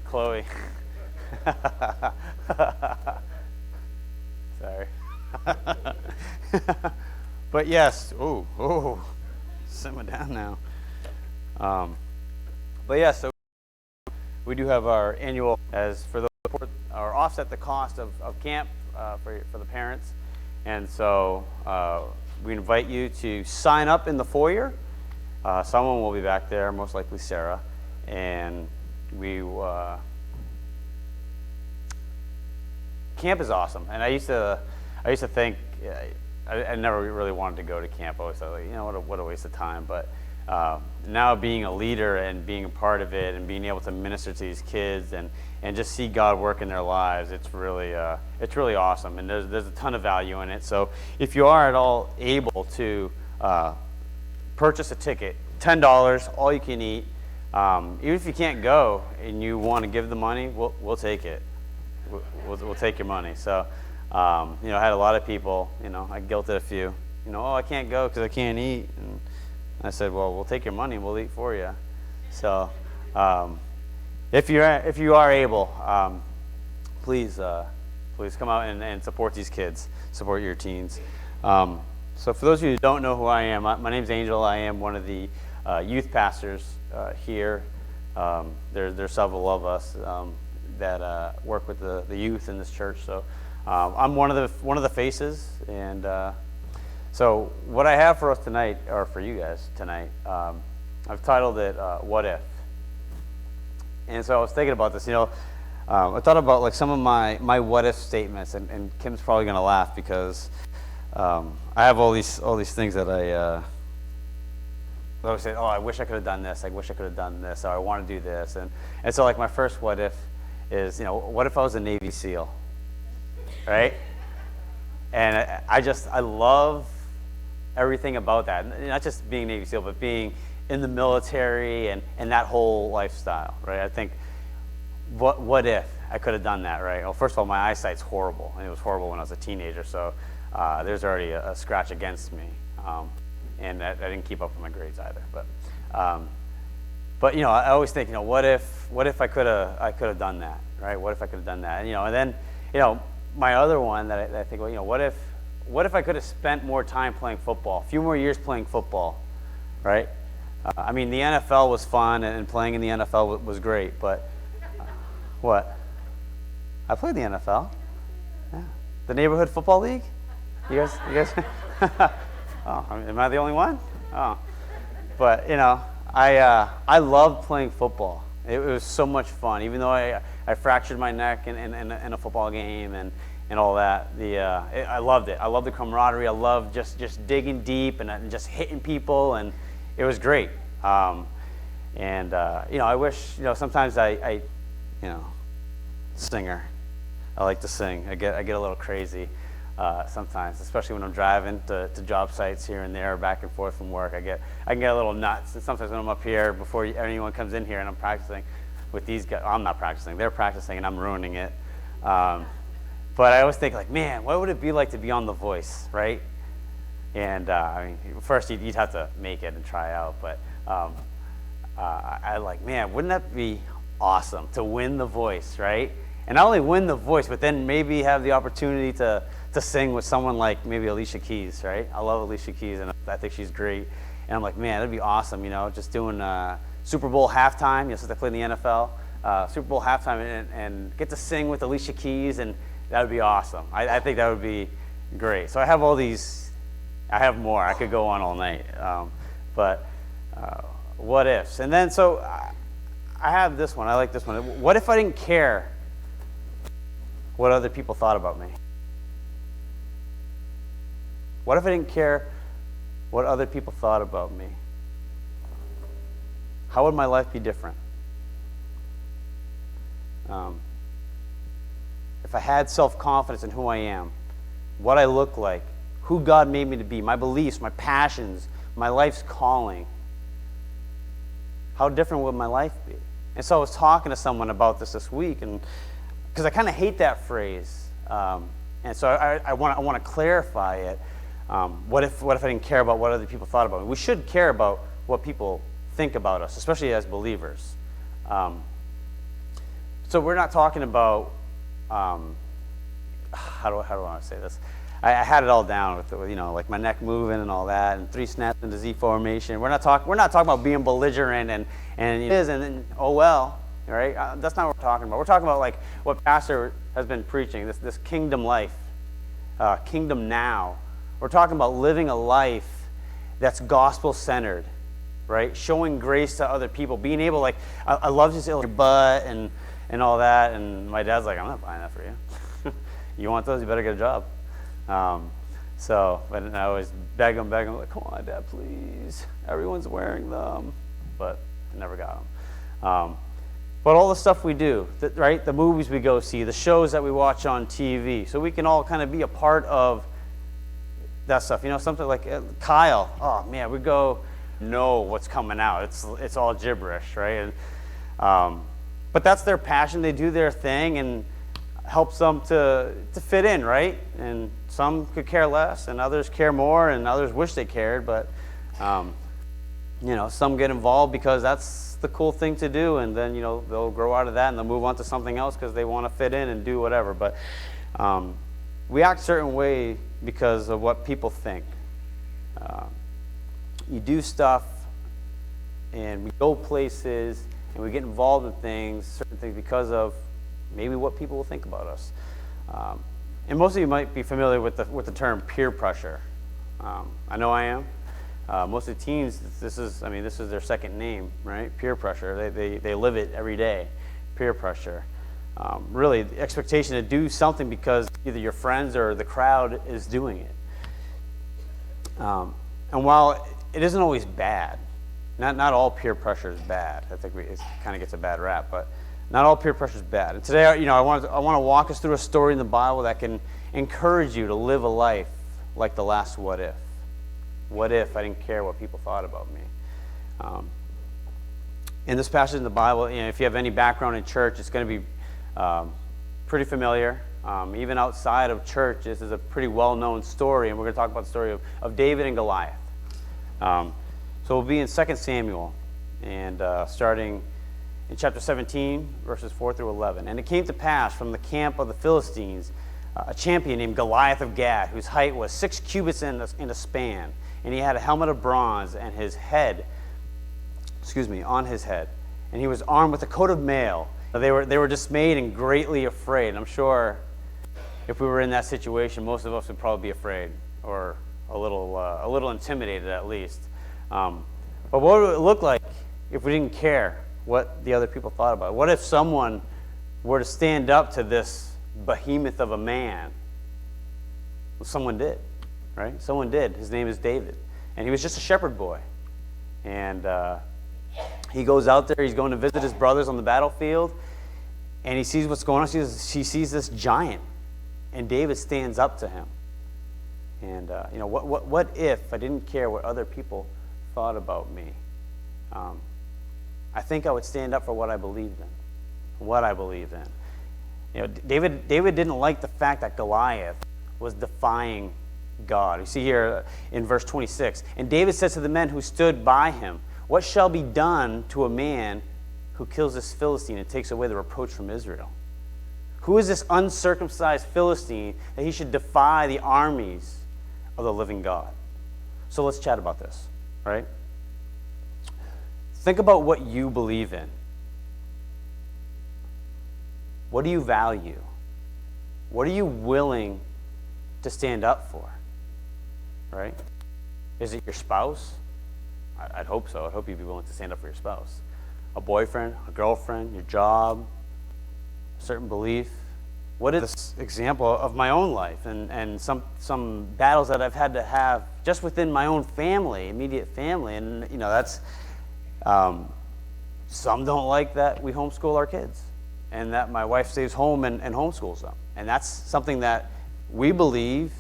Chloe. Sorry. But yes, simmer down now. But yeah, so we do have our annual, as for the or offset the cost of camp for the parents, and so we invite you to sign up in the foyer. Someone will be back there, most likely Sarah, and camp is awesome. And I used to think I never really wanted to go to camp. I always thought, like, what a waste of time. But now being a leader and being a part of it and being able to minister to these kids and just see God work in their lives, it's really awesome. And there's a ton of value in it. So if you are at all able to purchase a ticket, $10, all you can eat. Even if you can't go and you want to give the money, we'll take it. We'll take your money. So, I had a lot of people, I guilted a few, I can't go because I can't eat. And I said, well, we'll take your money and we'll eat for you. So, if you are able, please come out and support these kids, support your teens. So for those of you who don't know who I am, my name's Angel. I am one of the youth pastors here. There's several of us that work with the youth in this church. So I'm one of the faces, and so what I have for us tonight, or for you guys tonight, I've titled it "What If." And so I was thinking about this. I thought about like some of my what if statements, and Kim's probably gonna laugh because I have all these things that I always say, I wish I could have done this. I wish I could have done this. Or I want to do this. And so like my first what if is, what if I was a Navy SEAL, right? And I love everything about that. Not just being Navy SEAL, but being in the military and that whole lifestyle, right? I think, what if I could have done that, right? Well, first of all, my eyesight's horrible, and it was horrible when I was a teenager, so there's already a scratch against me. And I didn't keep up with my grades either. But I always think, what if I could have done that, right? What if I could have done that? And then, my other one that I think, what if I could have spent more time playing football, a few more years playing football, right? The NFL was fun, and playing in the NFL was great, but what? I played the NFL. Yeah. The neighborhood football league? You guys? Oh, am I the only one? Oh, but I loved playing football. It was so much fun. Even though I fractured my neck in a football game and all that, I loved it. I loved the camaraderie. I loved just digging deep and just hitting people, and it was great. I wish sometimes I singer. I like to sing. I get a little crazy. Sometimes, especially when I'm driving to job sites here and there, back and forth from work, I can get a little nuts. And sometimes when I'm up here, before anyone comes in here and I'm practicing with these guys, I'm not practicing, they're practicing and I'm ruining it. But I always think, like, man, what would it be like to be on The Voice, right? And first you'd have to make it and try out, but I like, man, wouldn't that be awesome to win The Voice, right? And not only win The Voice, but then maybe have the opportunity to sing with someone like maybe Alicia Keys, right? I love Alicia Keys, and I think she's great. And I'm like, man, that'd be awesome, just doing Super Bowl halftime, since I played in the NFL, Super Bowl halftime, and get to sing with Alicia Keys, and that would be awesome. I think that would be great. So I have all these. I have more. I could go on all night. But what ifs? And then so I have this one. I like this one. What if I didn't care what other people thought about me? What if I didn't care what other people thought about me? How would my life be different? If I had self-confidence in who I am, what I look like, who God made me to be, my beliefs, my passions, my life's calling, how different would my life be? And so I was talking to someone about this week, and because I kind of hate that phrase, and so I want to clarify it. What if I didn't care about what other people thought about me? We should care about what people think about us, especially as believers. So we're not talking about, how do I want to say this? I had it all down with like my neck moving and all that, and 3 snaps into Z formation. We're not talking about being belligerent and it is, and then, oh well, right? That's not what we're talking about. We're talking about like what Pastor has been preaching, this kingdom life, kingdom now. We're talking about living a life that's gospel centered, right? Showing grace to other people, being able, like, I love to say your butt and all that, and my dad's like, I'm not buying that for you. You want those? You better get a job. But I always beg him, like, come on, Dad, please. Everyone's wearing them, but I never got them. But all the stuff we do, right? The movies we go see, the shows that we watch on TV, so we can all kind of be a part of that stuff. Something like Kyle. Oh man, we go know what's coming out. It's all gibberish, right? And but that's their passion. They do their thing and helps them to fit in, right? And some could care less, and others care more, and others wish they cared. But some get involved because that's the cool thing to do, and then they'll grow out of that and they'll move on to something else because they want to fit in and do whatever. But we act a certain way because of what people think. You do stuff, and we go places, and we get involved in certain things because of maybe what people will think about us. And most of you might be familiar with the term peer pressure. I know I am. Most of the teens, this is their second name, right? Peer pressure. They live it every day. Peer pressure. Really, the expectation to do something because either your friends or the crowd is doing it. And while it isn't always bad, not all peer pressure is bad. I think it kind of gets a bad rap, but not all peer pressure is bad. And today, I want to walk us through a story in the Bible that can encourage you to live a life like the last what if. What if I didn't care what people thought about me? In this passage in the Bible, if you have any background in church, it's going to be pretty familiar. Even outside of church, this is a pretty well-known story, and we're going to talk about the story of David and Goliath. So we'll be in 2 Samuel, and starting in chapter 17, verses 4 through 11. And it came to pass from the camp of the Philistines, a champion named Goliath of Gath, whose height was 6 cubits in a span, and he had a helmet of bronze on his head, and he was armed with a coat of mail. They were dismayed and greatly afraid. I'm sure if we were in that situation, most of us would probably be afraid or a little intimidated at least. But what would it look like if we didn't care what the other people thought about it? What if someone were to stand up to this behemoth of a man? Well, someone did, right? Someone did. His name is David, and he was just a shepherd boy. And he goes out there. He's going to visit his brothers on the battlefield, and he sees what's going on. He sees this giant, and David stands up to him. And what if I didn't care what other people thought about me? I think I would stand up for what I believed in. David didn't like the fact that Goliath was defying God. You see here in verse 26, and David says to the men who stood by him, "What shall be done to a man who kills this Philistine and takes away the reproach from Israel? Who is this uncircumcised Philistine that he should defy the armies of the living God?" So let's chat about this, right? Think about what you believe in. What do you value? What are you willing to stand up for? Right? Is it your spouse? I'd hope so. I'd hope you'd be willing to stand up for your spouse. A boyfriend, a girlfriend, your job, a certain belief. What is this example of my own life and some battles that I've had to have just within my own family, immediate family, and that's some don't like that we homeschool our kids and that my wife stays home and homeschools them, and that's something that we believe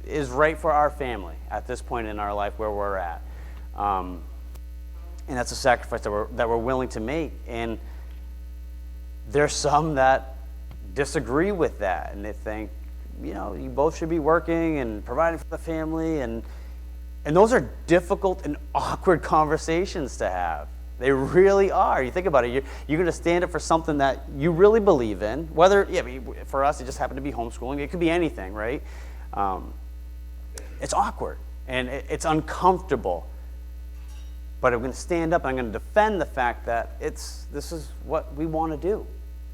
is right for our family at this point in our life where we're at, and that's a sacrifice that we're willing to make. And there's some that disagree with that, and they think, you both should be working and providing for the family, and those are difficult and awkward conversations to have. They really are. You think about it, you're going to stand up for something that you really believe in, whether, for us, it just happened to be homeschooling. It could be anything, right? It's awkward, and it's uncomfortable. But I'm going to stand up, and I'm going to defend the fact that this is what we want to do.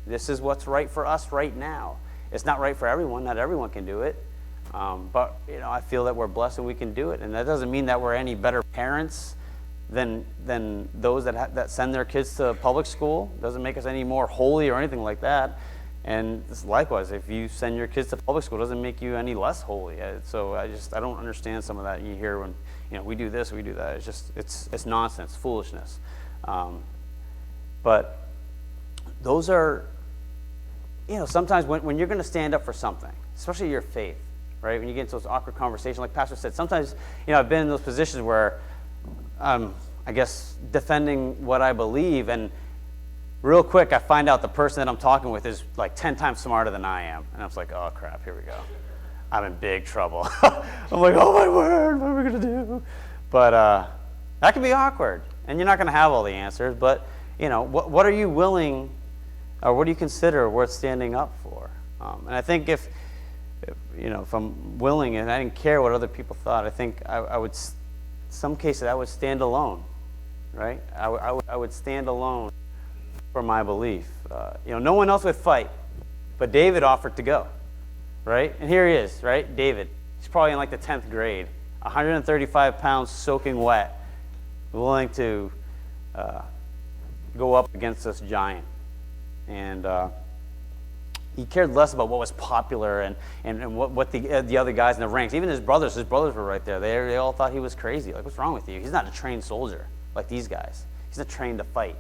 This is what's right for us right now. It's not right for everyone. Not everyone can do it. But I feel that we're blessed and we can do it. And that doesn't mean that we're any better parents than those that send their kids to public school. Doesn't make us any more holy or anything like that. And likewise, if you send your kids to public school, it doesn't make you any less holy. So I don't understand some of that you hear when we do this, we do that. It's just it's nonsense, foolishness. But those are sometimes when you're going to stand up for something, especially your faith, right? When you get into those awkward conversations, like Pastor said, sometimes I've been in those positions where I guess defending what I believe, and real quick I find out the person that I'm talking with is like 10 times smarter than I am, and I'm just like, oh crap, here we go. I'm in big trouble. I'm like, oh my word, what are we gonna do? But that can be awkward, and you're not gonna have all the answers. But what are you willing, or what do you consider worth standing up for? And I think if I'm willing and I didn't care what other people thought, I think I would. Some cases I would stand alone, right? I would stand alone for my belief. No one else would fight, but David offered to go, right? And here he is, right? David. He's probably in like the 10th grade, 135 pounds soaking wet, willing to go up against this giant. And he cared less about what was popular and what the other guys in the ranks, even his brothers were right there. They all thought he was crazy. Like, what's wrong with you? He's not a trained soldier like these guys. He's not trained to fight.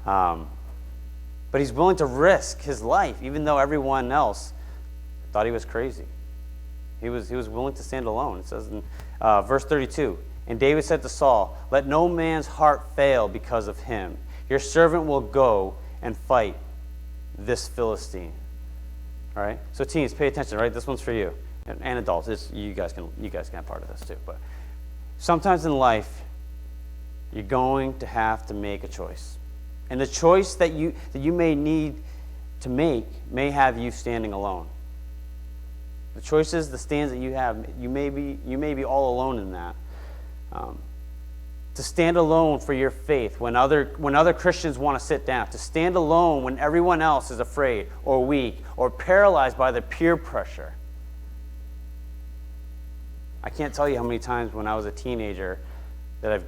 But he's willing to risk his life, even though everyone else thought he was crazy. He was willing to stand alone. It says in verse 32, and David said to Saul, let no man's heart fail because of him. Your servant will go and fight this Philistine. All right, so teens, pay attention. Right, this one's for you, and adults. You guys can have part of this too. But sometimes in life, you're going to have to make a choice, and the choice that you may need to make may have you standing alone. The choices, the stands that you have, you may be all alone in that. To stand alone for your faith when other Christians want to sit down. To stand alone when everyone else is afraid or weak or paralyzed by the peer pressure. I can't tell you how many times when I was a teenager that I've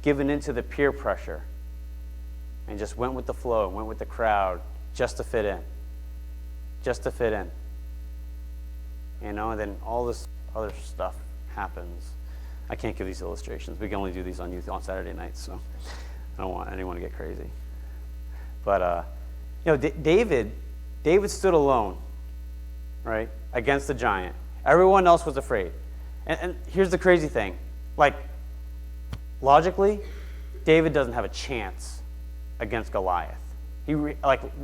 given into the peer pressure and just went with the flow, went with the crowd just to fit in. Just to fit in. And then all this other stuff happens. I can't give these illustrations. We can only do these on Saturday nights, so I don't want anyone to get crazy. But David stood alone, right, against the giant. Everyone else was afraid. And here's the crazy thing: like, logically, David doesn't have a chance against Goliath. You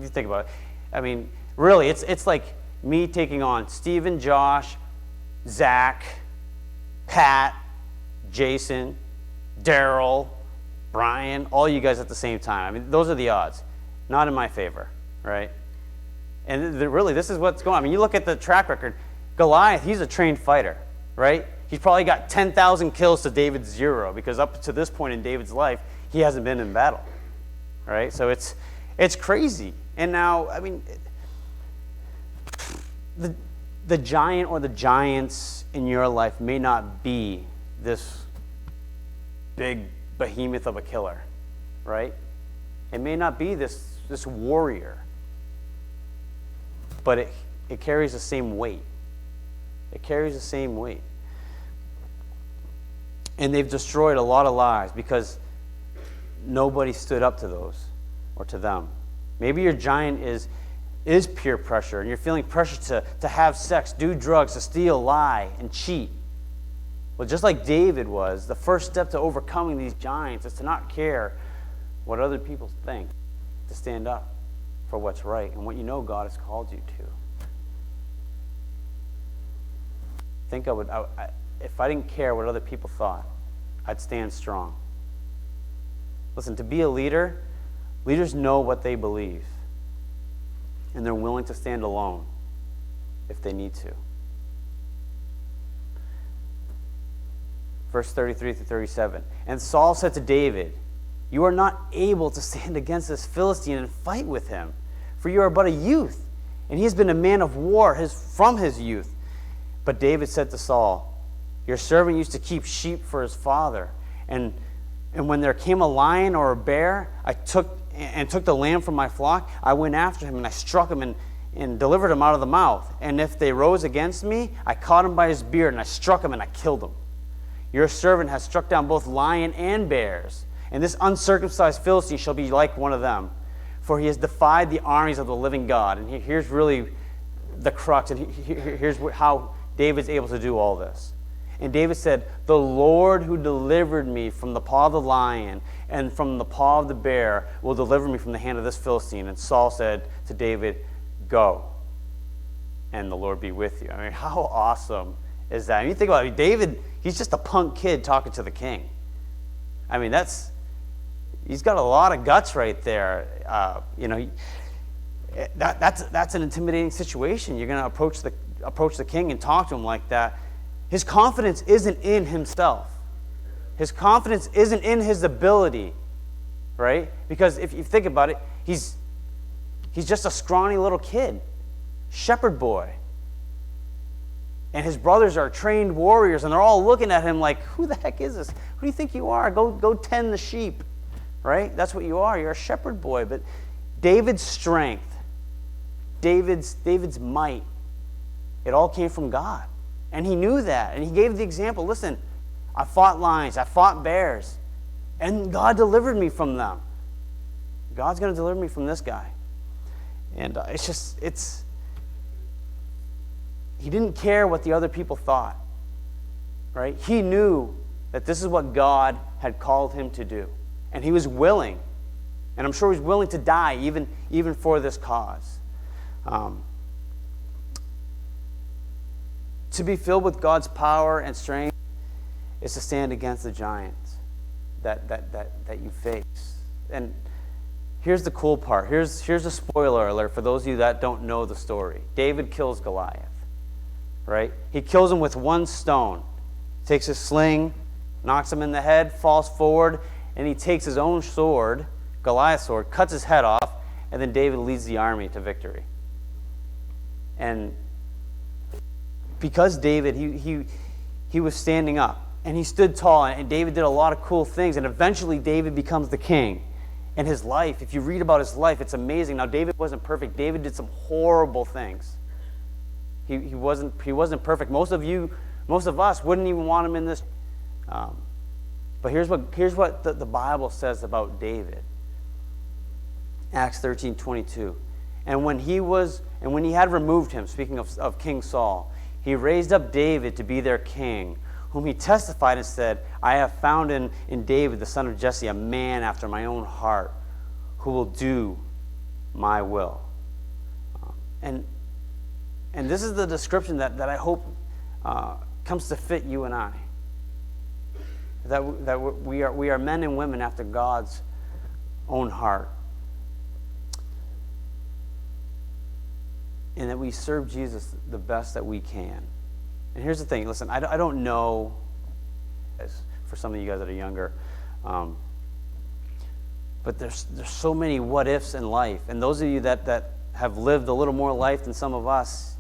think about it. I mean, really, it's like me taking on Stephen, Josh, Zach, Pat, Jason, Daryl, Brian, all you guys at the same time. I mean, those are the odds. Not in my favor, right? And really, this is what's going on. I mean, you look at the track record. Goliath, he's a trained fighter, right? He's probably got 10,000 kills to David's 0, because up to this point in David's life, he hasn't been in battle, right? So it's crazy. And now, I mean, the giant or the giants in your life may not be this big behemoth of a killer, right? It may not be this warrior, but it carries the same weight. It carries the same weight. And they've destroyed a lot of lives because nobody stood up to those or to them. Maybe your giant is peer pressure, and you're feeling pressure to have sex, do drugs, to steal, lie, and cheat. Well, just like David was, the first step to overcoming these giants is to not care what other people think, to stand up for what's right and what you know God has called you to. I think if I didn't care what other people thought, I'd stand strong. Listen, to be a leader, leaders know what they believe. And they're willing to stand alone if they need to. Verse 33 through 37. And Saul said to David, "You are not able to stand against this Philistine and fight with him, for you are but a youth, and he has been a man of war from his youth." But David said to Saul, "Your servant used to keep sheep for his father, and when there came a lion or a bear, I took the lamb from my flock, I went after him, and I struck him and delivered him out of the mouth. And if they rose against me, I caught him by his beard, and I struck him, and I killed him. Your servant has struck down both lion and bears, and this uncircumcised Philistine shall be like one of them, for he has defied the armies of the living God." And here's really the crux, and here's how David's able to do all this. And David said, "The Lord who delivered me from the paw of the lion and from the paw of the bear will deliver me from the hand of this Philistine." And Saul said to David, "Go, and the Lord be with you." I mean, how awesome is that? I mean, you think about it, David, he's just a punk kid talking to the king. I mean, he's got a lot of guts right there. That's an intimidating situation. You're going to approach the king and talk to him like that. His confidence isn't in himself. His confidence isn't in his ability, right? Because if you think about it, he's just a scrawny little kid, shepherd boy. And his brothers are trained warriors, and they're all looking at him like, "Who the heck is this? Who do you think you are? Go tend the sheep," right? That's what you are. You're a shepherd boy. But David's strength, David's might, it all came from God. And he knew that. And he gave the example. Listen, I fought lions. I fought bears. And God delivered me from them. God's going to deliver me from this guy. And he didn't care what the other people thought. Right? He knew that this is what God had called him to do. And he was willing. And I'm sure he was willing to die even for this cause. To be filled with God's power and strength is to stand against the giants that you face. And here's the cool part. Here's a spoiler alert for those of you that don't know the story. David kills Goliath, right? He kills him with one stone. Takes his sling, knocks him in the head, falls forward, and he takes his own sword, Goliath's sword, cuts his head off, and then David leads the army to victory. And because David, he was standing up, and he stood tall, and David did a lot of cool things, and eventually David becomes the king. And his life, if you read about his life, it's amazing. Now, David wasn't perfect. David did some horrible things. He wasn't perfect. Most of us wouldn't even want him in this. But here's what the Bible says about David. Acts 13:22. And when he had removed him, speaking of King Saul, he raised up David to be their king, whom he testified and said, "I have found in David, the son of Jesse, a man after my own heart, who will do my will." And this is the description that I hope comes to fit you and I. That we are men and women after God's own heart. And that we serve Jesus the best that we can. And here's the thing, listen, I don't know, for some of you guys that are younger, but there's so many what ifs in life. And those of you that have lived a little more life than some of us,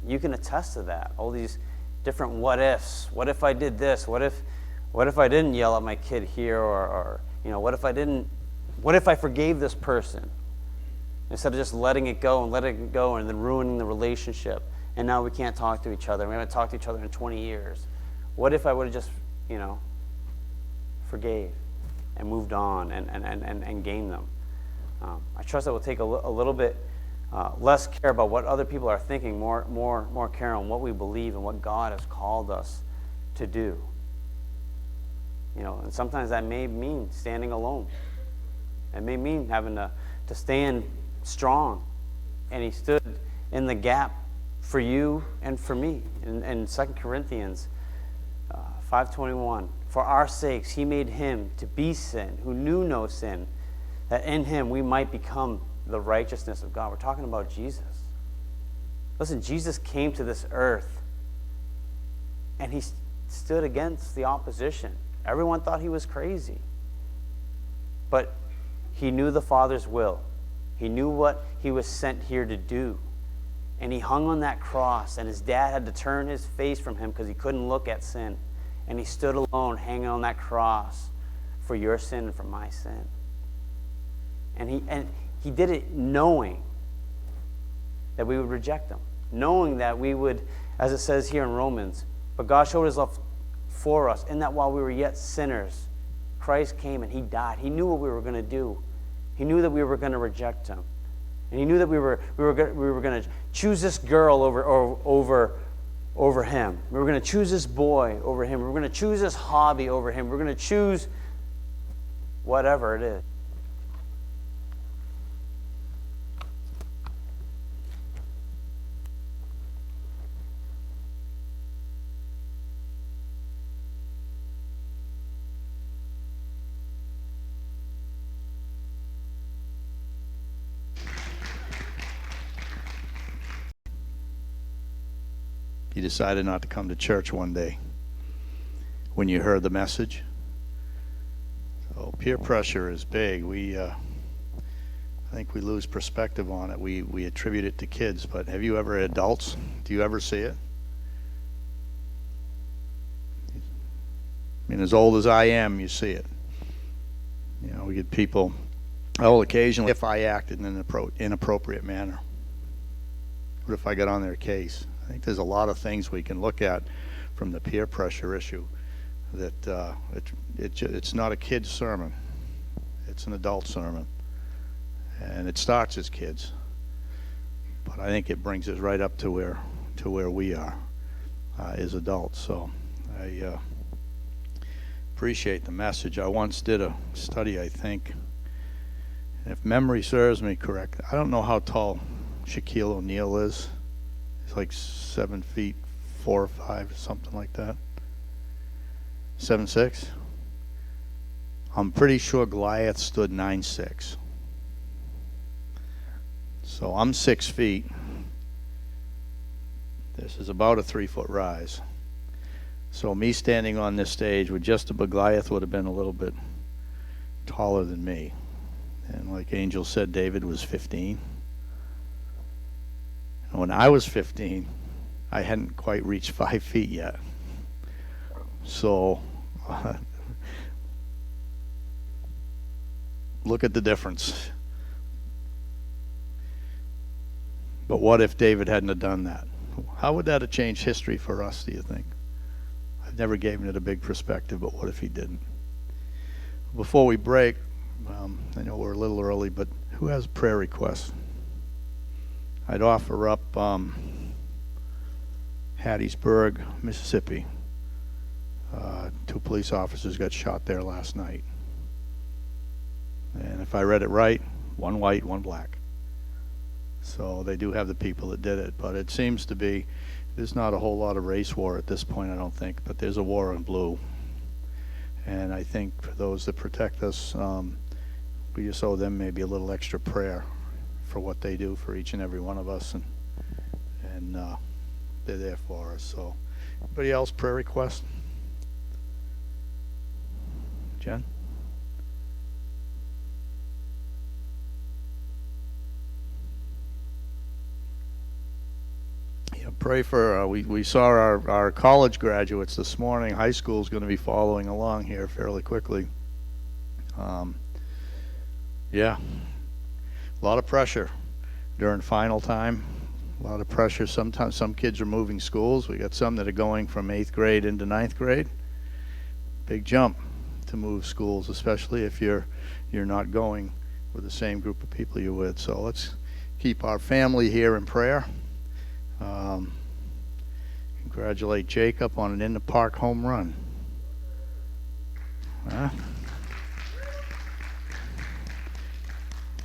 you can attest to that. All these different what ifs. What if I did this? What if I didn't yell at my kid here? Or what if I forgave this person? Instead of just letting it go and then ruining the relationship. And now we can't talk to each other. We haven't talked to each other in 20 years. What if I would have just, forgave and moved on and gained them? I trust that we'll take a little bit less care about what other people are thinking, more care on what we believe and what God has called us to do. And sometimes that may mean standing alone. It may mean having to stand strong. And he stood in the gap for you and for me. In 2 Corinthians 5:21, For our sakes, he made him to be sin, who knew no sin, that in him we might become the righteousness of God. We're talking about Jesus. Listen, Jesus came to this earth, and he stood against the opposition. Everyone thought he was crazy. But he knew the Father's will. He knew what he was sent here to do. And he hung on that cross, and his dad had to turn his face from him because he couldn't look at sin. And he stood alone, hanging on that cross for your sin and for my sin. And he did it knowing that we would reject him, knowing that we would, as it says here in Romans, but God showed his love for us in that while we were yet sinners, Christ came and he died. He knew what we were going to do. He knew that we were going to reject him. And he knew that we were going to choose this girl over him. We were going to choose this boy over him. We were going to choose this hobby over him. We were going to choose whatever it is. You decided not to come to church one day when you heard the message. So peer pressure is big. I think we lose perspective on it. We attribute it to kids, but have you ever, adults, do you ever see it? I mean, as old as I am, you see it. You know, we get people, occasionally, if I acted in an inappropriate manner. What if I got on their case? I think there's a lot of things we can look at from the peer pressure issue that it's not a kid's sermon. It's an adult sermon. And it starts as kids. But I think it brings us right up to where we are as adults. So I appreciate the message. I once did a study, I think, and if memory serves me correct, I don't know how tall Shaquille O'Neal is. He's like 7 feet 4 or 5, something like that. 7'6". I'm pretty sure Goliath stood 9'6". So I'm 6 feet. This is about a 3-foot rise. So me standing on this stage with just a Goliath would have been a little bit taller than me. And like Angel said, David was 15. When I was 15, I hadn't quite reached 5 feet yet. So look at the difference. But what if David hadn't have done that? How would that have changed history for us, do you think? I've never given it a big perspective, but what if he didn't? Before we break, I know we're a little early, but who has prayer requests? I'd offer up Hattiesburg, Mississippi. 2 police officers got shot there last night. And if I read it right, 1 white, 1 black. So they do have the people that did it, but it seems to be, there's not a whole lot of race war at this point, I don't think, but there's a war in blue. And I think for those that protect us, we just owe them maybe a little extra prayer for what they do for each and every one of us, and they're there for us. So anybody else prayer request? Jen? Yeah, pray for we saw our college graduates this morning. High school is going to be following along here fairly quickly. Yeah, a lot of pressure during final time. A lot of pressure. Sometimes some kids are moving schools. We got some that are going from 8th grade into 9th grade. Big jump to move schools, especially if you're not going with the same group of people you're with. So let's keep our family here in prayer. Congratulate Jacob on an in-the-park home run. Huh?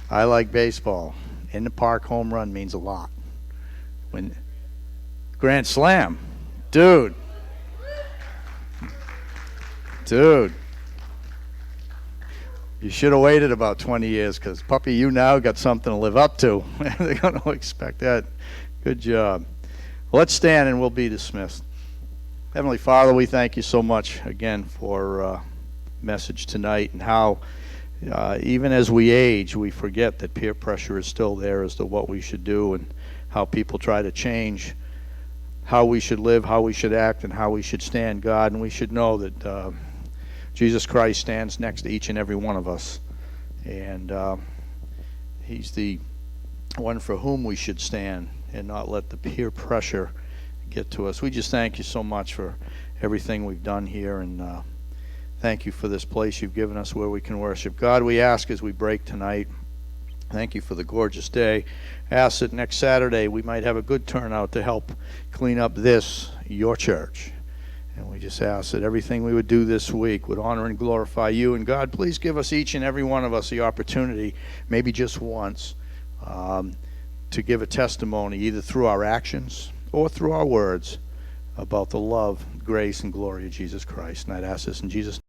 I like baseball. In-the-park home run means a lot. When Grand Slam, dude. Dude. You should have waited about 20 years, because, puppy, you now got something to live up to. They're going to expect that. Good job. Well, let's stand and we'll be dismissed. Heavenly Father, we thank you so much again for message tonight, and how even as we age, we forget that peer pressure is still there as to what we should do, and how people try to change how we should live, how we should act, and how we should stand, God. And we should know that Jesus Christ stands next to each and every one of us, and he's the one for whom we should stand and not let the peer pressure get to us. We just thank you so much for everything we've done here, and thank you for this place you've given us where we can worship. God, we ask as we break tonight, thank you for the gorgeous day. Ask that next Saturday we might have a good turnout to help clean up this, your church. And we just ask that everything we would do this week would honor and glorify you. And God, please give us, each and every one of us, the opportunity, maybe just once, to give a testimony, either through our actions or through our words, about the love, grace, and glory of Jesus Christ. And I'd ask this in Jesus' name.